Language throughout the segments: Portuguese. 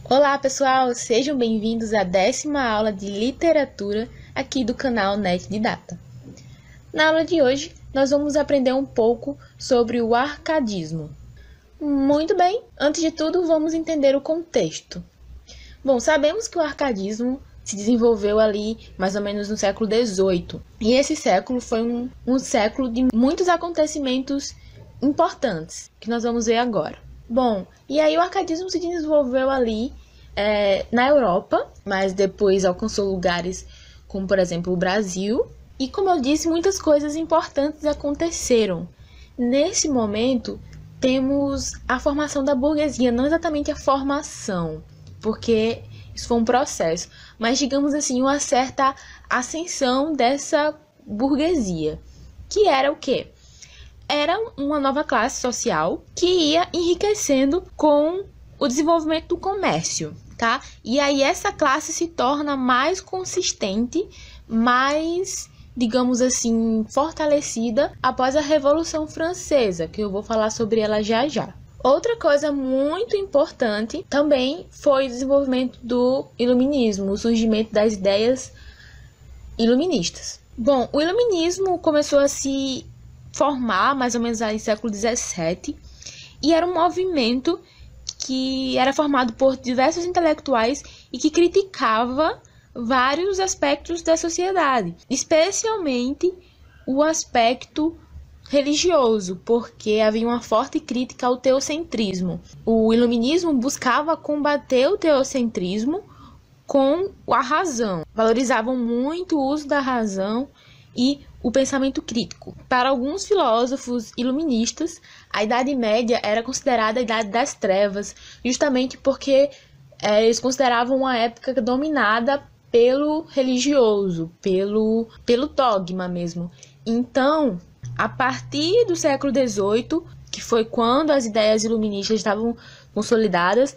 Olá pessoal, sejam bem-vindos à 10ª aula de literatura aqui do canal Net Didata. Na aula de hoje, nós vamos aprender um pouco sobre o arcadismo. Muito bem, antes de tudo vamos entender o contexto. Bom, sabemos que o arcadismo se desenvolveu ali mais ou menos no século XVIII. E esse século foi um século de muitos acontecimentos importantes, que nós vamos ver agora. Bom, e aí o arcadismo se desenvolveu ali na Europa, mas depois alcançou lugares como, por exemplo, o Brasil. E como eu disse, muitas coisas importantes aconteceram. Nesse momento, temos a formação da burguesia, não exatamente a formação, porque isso foi um processo, mas digamos assim, uma certa ascensão dessa burguesia, que era o quê? Era uma nova classe social que ia enriquecendo com o desenvolvimento do comércio, tá? E aí essa classe se torna mais consistente, mais, digamos assim, fortalecida após a Revolução Francesa, que eu vou falar sobre ela já já. Outra coisa muito importante também foi o desenvolvimento do iluminismo, o surgimento das ideias iluministas. Bom, o iluminismo começou a se formar mais ou menos aí no século XVII e era um movimento que era formado por diversos intelectuais e que criticava vários aspectos da sociedade, especialmente o aspecto religioso, porque havia uma forte crítica ao teocentrismo. O iluminismo buscava combater o teocentrismo com a razão, valorizavam muito o uso da razão e o pensamento crítico. Para alguns filósofos iluministas, a Idade Média era considerada a Idade das Trevas, justamente porque eles consideravam uma época dominada pelo religioso, pelo dogma mesmo. Então, a partir do século XVIII, que foi quando as ideias iluministas estavam consolidadas,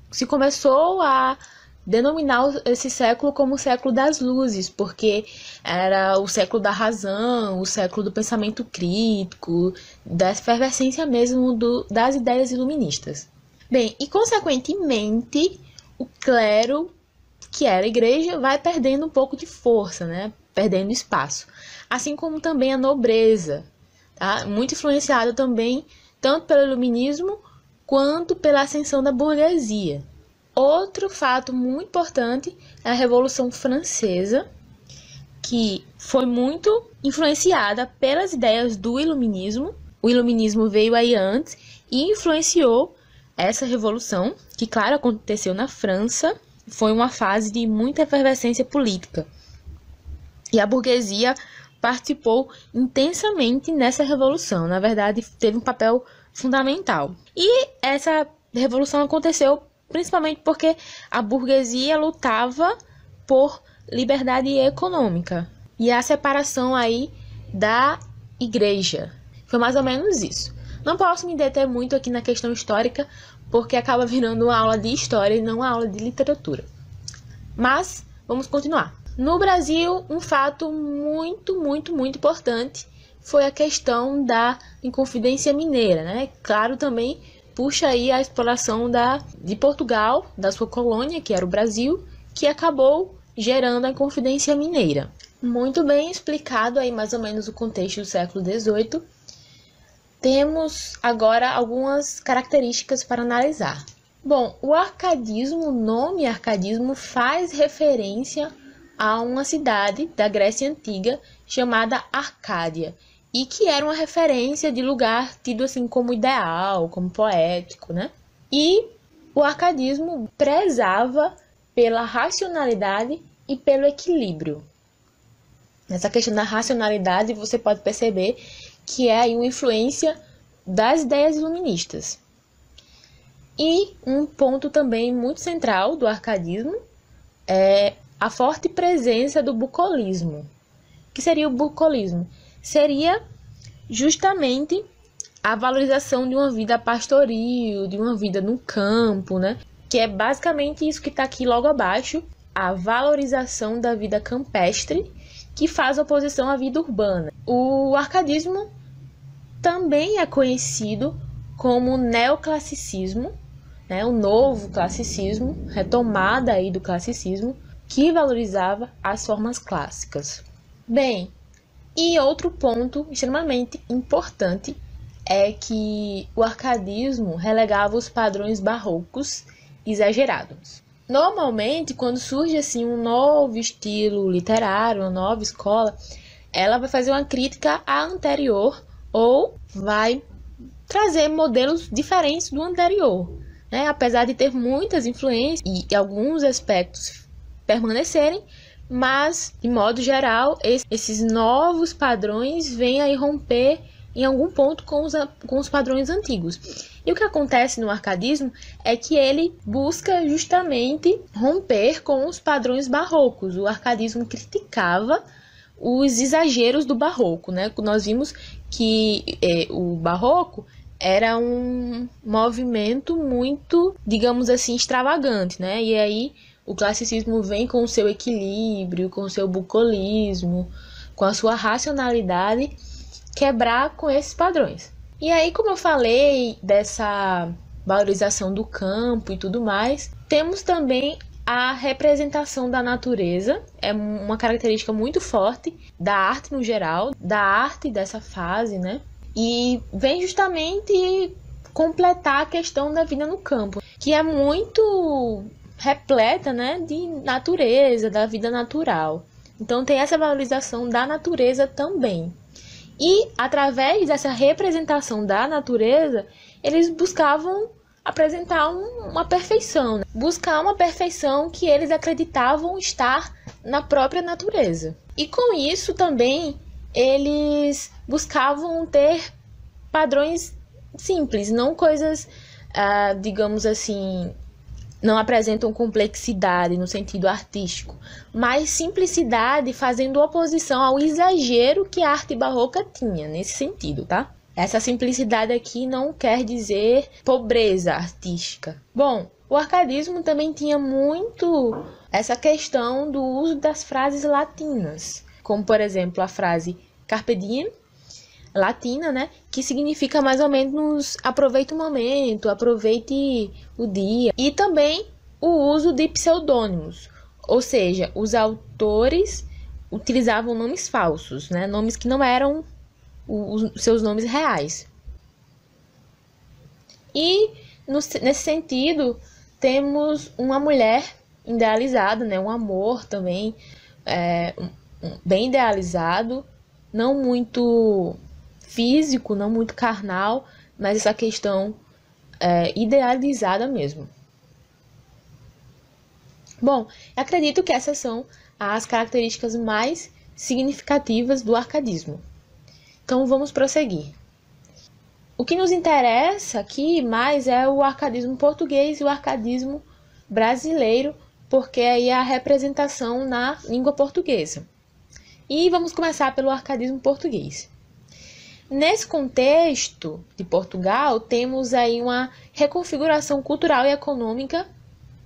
se começou a denominar esse século como o século das luzes, porque era o século da razão, o século do pensamento crítico, da efervescência mesmo das ideias iluministas. Bem, e consequentemente, o clero, que era a igreja, vai perdendo um pouco de força, né? Perdendo espaço. Assim como também a nobreza, tá? Muito influenciada também tanto pelo iluminismo quanto pela ascensão da burguesia. Outro fato muito importante é a Revolução Francesa, que foi muito influenciada pelas ideias do iluminismo. O iluminismo veio aí antes e influenciou essa revolução, que, claro, aconteceu na França. Foi uma fase de muita efervescência política. E a burguesia participou intensamente nessa revolução. Na verdade, teve um papel fundamental. E essa revolução aconteceu principalmente porque a burguesia lutava por liberdade econômica e a separação aí da igreja. Foi mais ou menos isso. Não posso me deter muito aqui na questão histórica, porque acaba virando uma aula de história e não uma aula de literatura. Mas vamos continuar. No Brasil, um fato muito importante foi a questão da Inconfidência Mineira, né? Claro, também puxa aí a exploração de Portugal, da sua colônia, que era o Brasil, que acabou gerando a Inconfidência Mineira. Muito bem explicado aí mais ou menos o contexto do século XVIII. Temos agora algumas características para analisar. Bom, o arcadismo, o nome arcadismo faz referência a uma cidade da Grécia Antiga chamada Arcádia, e que era uma referência de lugar tido assim como ideal, como poético, né? E o arcadismo prezava pela racionalidade e pelo equilíbrio. Nessa questão da racionalidade, você pode perceber que é aí uma influência das ideias iluministas. E um ponto também muito central do arcadismo é a forte presença do bucolismo. O que seria o bucolismo? Seria justamente a valorização de uma vida pastoril, de uma vida no campo, né? Que é basicamente isso que está aqui logo abaixo, a valorização da vida campestre, que faz oposição à vida urbana. O arcadismo também é conhecido como neoclassicismo, né, o novo classicismo, retomada aí do classicismo, que valorizava as formas clássicas. Bem, e outro ponto extremamente importante é que o arcadismo relegava os padrões barrocos exagerados. Normalmente, quando surge assim um novo estilo literário, uma nova escola, ela vai fazer uma crítica à anterior ou vai trazer modelos diferentes do anterior, né? Apesar de ter muitas influências e alguns aspectos permanecerem, mas, de modo geral, esses novos padrões vêm a romper em algum ponto com os padrões antigos. E o que acontece no arcadismo é que ele busca justamente romper com os padrões barrocos. O arcadismo criticava os exageros do barroco, né? Nós vimos que o barroco era um movimento muito, digamos assim, extravagante, né? E aí o classicismo vem com o seu equilíbrio, com o seu bucolismo, com a sua racionalidade, quebrar com esses padrões. E aí, como eu falei dessa valorização do campo e tudo mais, temos também a representação da natureza, é uma característica muito forte da arte no geral, da arte dessa fase, né? E vem justamente completar a questão da vida no campo, que é muito repleta, né, de natureza, da vida natural. Então tem essa valorização da natureza também. E através dessa representação da natureza, eles buscavam apresentar uma perfeição, né? Buscar uma perfeição que eles acreditavam estar na própria natureza. E com isso também eles buscavam ter padrões simples, não coisas, digamos assim, não apresentam complexidade no sentido artístico, mas simplicidade fazendo oposição ao exagero que a arte barroca tinha nesse sentido, tá? Essa simplicidade aqui não quer dizer pobreza artística. Bom, o arcadismo também tinha muito essa questão do uso das frases latinas, como por exemplo a frase carpe diem, latina, né, que significa mais ou menos aproveite o momento, aproveite o dia, e também o uso de pseudônimos, ou seja, os autores utilizavam nomes falsos, né, nomes que não eram os seus nomes reais. E nesse sentido temos uma mulher idealizada, né, um amor também bem idealizado, não muito físico, não muito carnal, mas essa questão idealizada mesmo. Bom, acredito que essas são as características mais significativas do arcadismo. Então vamos prosseguir. O que nos interessa aqui mais é o arcadismo português e o arcadismo brasileiro, porque aí é a representação na língua portuguesa. E vamos começar pelo arcadismo português. Nesse contexto de Portugal, temos aí uma reconfiguração cultural e econômica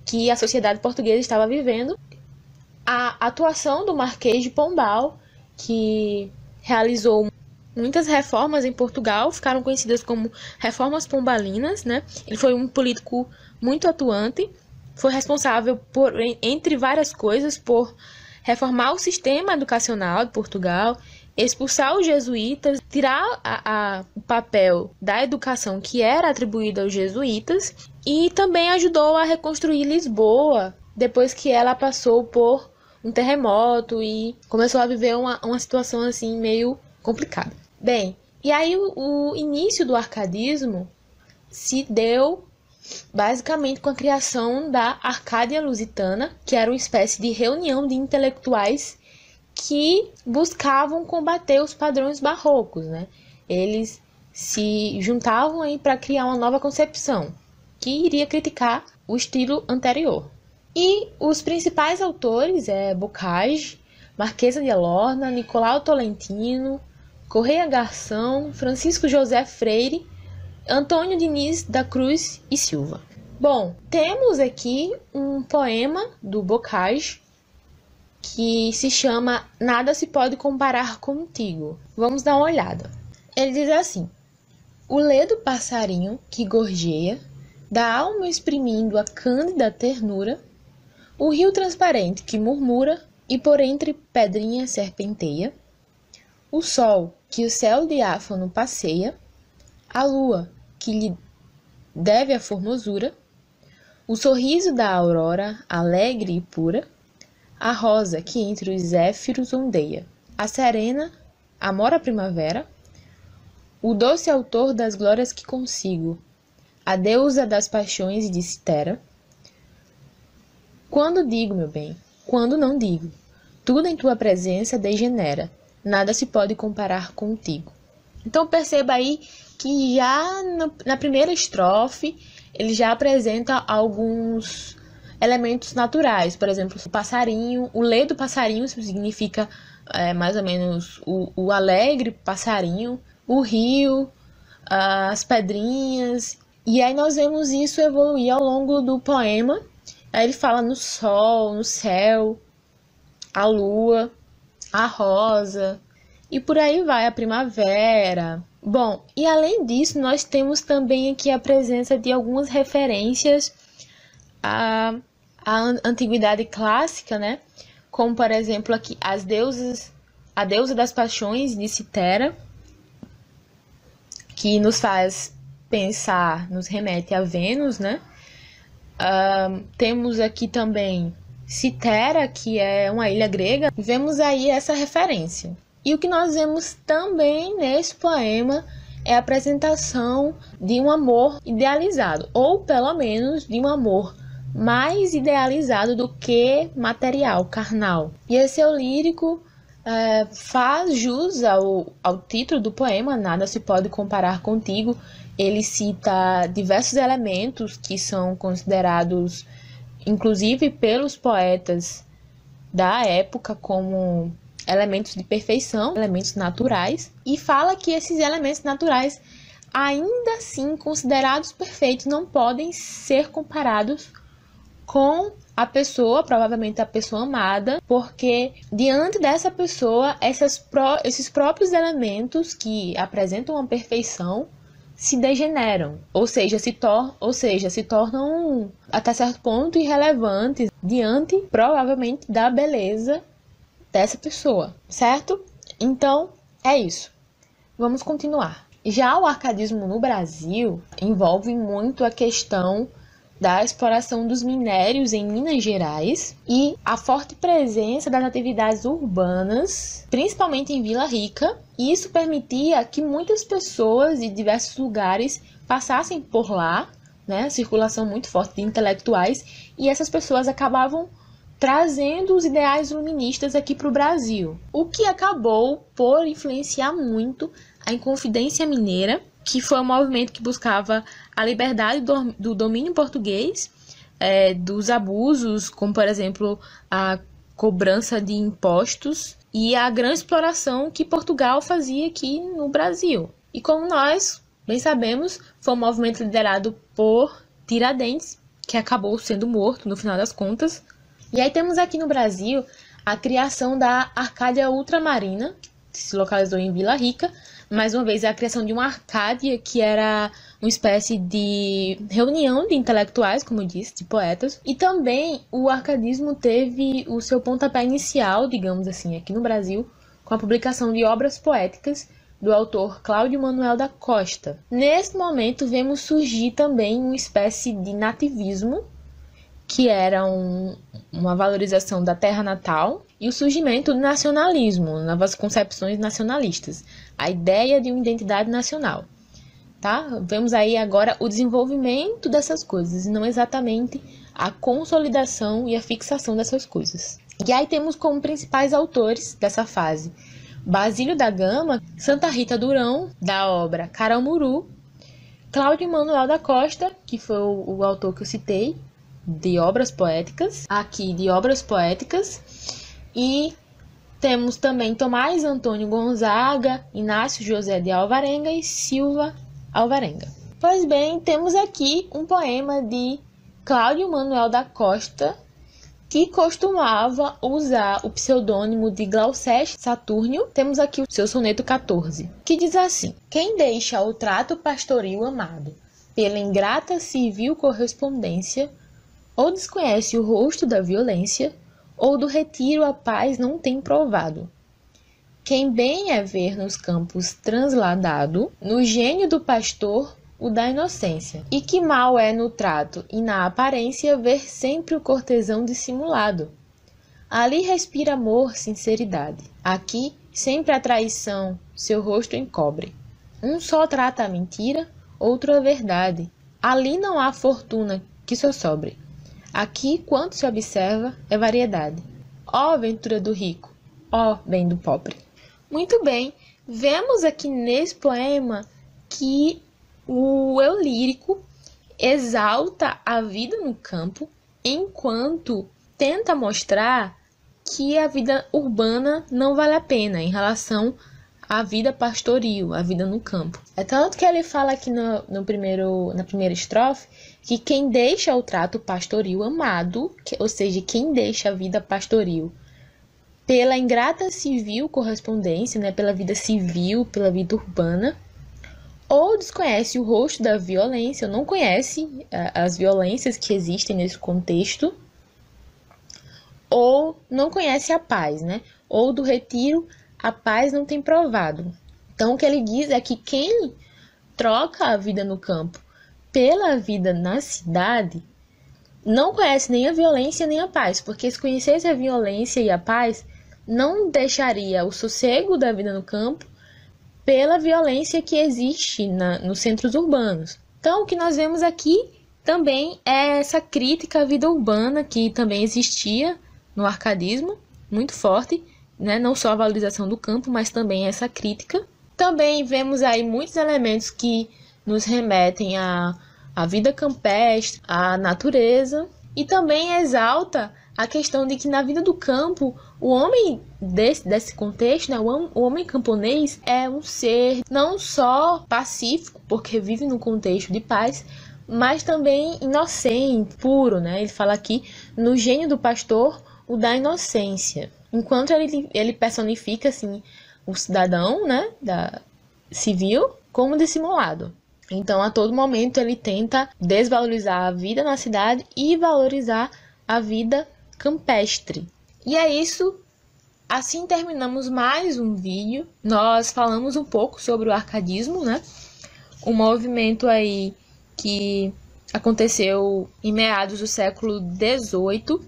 que a sociedade portuguesa estava vivendo. A atuação do Marquês de Pombal, que realizou muitas reformas em Portugal, ficaram conhecidas como reformas pombalinas, né? Ele foi um político muito atuante, foi responsável por, entre várias coisas, por reformar o sistema educacional de Portugal, expulsar os jesuítas, tirar o papel da educação que era atribuída aos jesuítas, e também ajudou a reconstruir Lisboa, depois que ela passou por um terremoto e começou a viver uma situação assim meio complicada. Bem, e aí o início do arcadismo se deu basicamente com a criação da Arcádia Lusitana, que era uma espécie de reunião de intelectuais que buscavam combater os padrões barrocos, né? Eles se juntavam aí para criar uma nova concepção, que iria criticar o estilo anterior. E os principais autores Bocage, Marquesa de Lorna, Nicolau Tolentino, Correia Garção, Francisco José Freire, Antônio Diniz da Cruz e Silva. Bom, temos aqui um poema do Bocage que se chama Nada se pode comparar contigo. Vamos dar uma olhada. Ele diz assim: o ledo passarinho que gorjeia da alma exprimindo a cândida ternura, o rio transparente que murmura e por entre pedrinhas serpenteia, o sol que o céu diáfano passeia, a lua que lhe deve a formosura, o sorriso da aurora alegre e pura, a rosa que entre os zéfiros ondeia, a serena, amor à primavera, o doce autor das glórias que consigo, a deusa das paixões de Citera. Quando digo, meu bem, quando não digo, tudo em tua presença degenera, nada se pode comparar contigo. Então perceba aí que já na primeira estrofe ele já apresenta alguns elementos naturais, por exemplo, o passarinho, o lê do passarinho significa mais ou menos o alegre passarinho, o rio, as pedrinhas, e aí nós vemos isso evoluir ao longo do poema. Aí ele fala no sol, no céu, a lua, a rosa, e por aí vai, a primavera. Bom, e além disso, nós temos também aqui a presença de algumas referências à antiguidade clássica, né? Como, por exemplo, aqui a deusa das paixões de Citera, que nos faz pensar, nos remete a Vênus, né? Temos aqui também Citera, que é uma ilha grega. Vemos aí essa referência. E o que nós vemos também nesse poema é a apresentação de um amor idealizado, ou pelo menos de um amor mais idealizado do que material, carnal. E esse eu lírico faz jus ao título do poema, Nada se pode comparar contigo. Ele cita diversos elementos que são considerados, inclusive pelos poetas da época, como elementos de perfeição, elementos naturais, e fala que esses elementos naturais, ainda assim considerados perfeitos, não podem ser comparados com a pessoa, provavelmente a pessoa amada, porque diante dessa pessoa, esses próprios elementos que apresentam a perfeição se degeneram, ou seja, se tornam até certo ponto irrelevantes diante, provavelmente, da beleza dessa pessoa, certo? Então, é isso. Vamos continuar. Já o arcadismo no Brasil envolve muito a questão da exploração dos minérios em Minas Gerais e a forte presença das atividades urbanas, principalmente em Vila Rica. E isso permitia que muitas pessoas de diversos lugares passassem por lá, né? Circulação muito forte de intelectuais, e essas pessoas acabavam trazendo os ideais iluministas aqui para o Brasil, o que acabou por influenciar muito a Inconfidência Mineira, que foi um movimento que buscava a liberdade do domínio português, dos abusos, como, por exemplo, a cobrança de impostos e a grande exploração que Portugal fazia aqui no Brasil. E como nós bem sabemos, foi um movimento liderado por Tiradentes, que acabou sendo morto no final das contas. E aí temos aqui no Brasil a criação da Arcádia Ultramarina, que se localizou em Vila Rica. Mais uma vez, a criação de uma Arcádia, que era uma espécie de reunião de intelectuais, como eu disse, de poetas. E também o arcadismo teve o seu pontapé inicial, digamos assim, aqui no Brasil, com a publicação de obras poéticas do autor Cláudio Manuel da Costa. Neste momento, vemos surgir também uma espécie de nativismo, que era uma valorização da terra natal, e o surgimento do nacionalismo, novas concepções nacionalistas, a ideia de uma identidade nacional. Tá? Vemos aí agora o desenvolvimento dessas coisas, e não exatamente a consolidação e a fixação dessas coisas. E aí temos como principais autores dessa fase Basílio da Gama, Santa Rita Durão, da obra Caramuru, Cláudio Manuel da Costa, que foi o autor que eu citei, de obras poéticas, e temos também Tomás Antônio Gonzaga, Inácio José de Alvarenga e Silva Alvarenga. Pois bem, temos aqui um poema de Cláudio Manuel da Costa, que costumava usar o pseudônimo de Glauceste Saturnio. Temos aqui o seu soneto 14, que diz assim: quem deixa o trato pastoril amado, pela ingrata civil correspondência, ou desconhece o rosto da violência, ou do retiro a paz não tem provado. Quem bem é ver nos campos transladado, no gênio do pastor o da inocência, e que mal é no trato e na aparência ver sempre o cortesão dissimulado. Ali respira amor, sinceridade. Aqui sempre a traição seu rosto encobre. Um só trata a mentira, outro a verdade. Ali não há fortuna que só sobre. Aqui quanto se observa é variedade. Ó ventura do rico, ó bem do pobre. Muito bem, vemos aqui nesse poema que o eu lírico exalta a vida no campo, enquanto tenta mostrar que a vida urbana não vale a pena em relação à vida pastoril, a vida no campo. É tanto que ele fala aqui na primeira estrofe que quem deixa o trato pastoril amado, ou seja, quem deixa a vida pastoril pela ingrata civil correspondência, né, pela vida civil, pela vida urbana, ou desconhece o rosto da violência, ou não conhece as violências que existem nesse contexto, ou não conhece a paz, né? Ou do retiro a paz não tem provado. Então o que ele diz é que quem troca a vida no campo pela vida na cidade não conhece nem a violência nem a paz, porque se conhecesse a violência e a paz, não deixaria o sossego da vida no campo pela violência que existe nos centros urbanos. Então, o que nós vemos aqui também é essa crítica à vida urbana que também existia no arcadismo, muito forte, né? Não só a valorização do campo, mas também essa crítica. Também vemos aí muitos elementos que nos remetem à vida campestre, à natureza, e também exalta a questão de que na vida do campo, o homem desse contexto, né, o homem camponês é um ser não só pacífico, porque vive num contexto de paz, mas também inocente, puro, né? Ele fala aqui no gênio do pastor, o da inocência. Enquanto ele personifica assim, o cidadão, né, civil como dissimulado. Então, a todo momento, ele tenta desvalorizar a vida na cidade e valorizar a vida campestre. E é isso. Assim terminamos mais um vídeo. Nós falamos um pouco sobre o arcadismo, né? Um movimento aí que aconteceu em meados do século XVIII.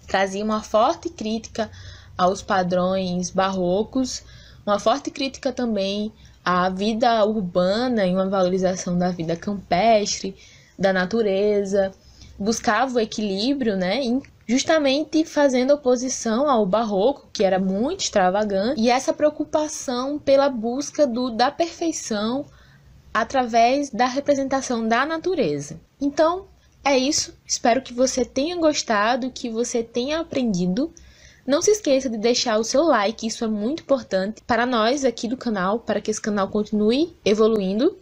Trazia uma forte crítica aos padrões barrocos, uma forte crítica também à vida urbana e uma valorização da vida campestre, da natureza. Buscava o equilíbrio, né, justamente fazendo oposição ao barroco, que era muito extravagante, e essa preocupação pela busca da perfeição através da representação da natureza. Então, é isso. Espero que você tenha gostado, que você tenha aprendido. Não se esqueça de deixar o seu like, isso é muito importante para nós aqui do canal, para que esse canal continue evoluindo.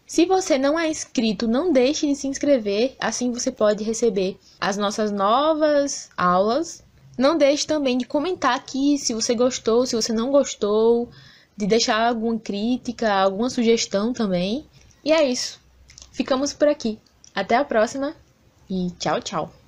Se você não é inscrito, não deixe de se inscrever, assim você pode receber as nossas novas aulas. Não deixe também de comentar aqui se você gostou, se você não gostou, de deixar alguma crítica, alguma sugestão também. E é isso. Ficamos por aqui. Até a próxima e tchau, tchau!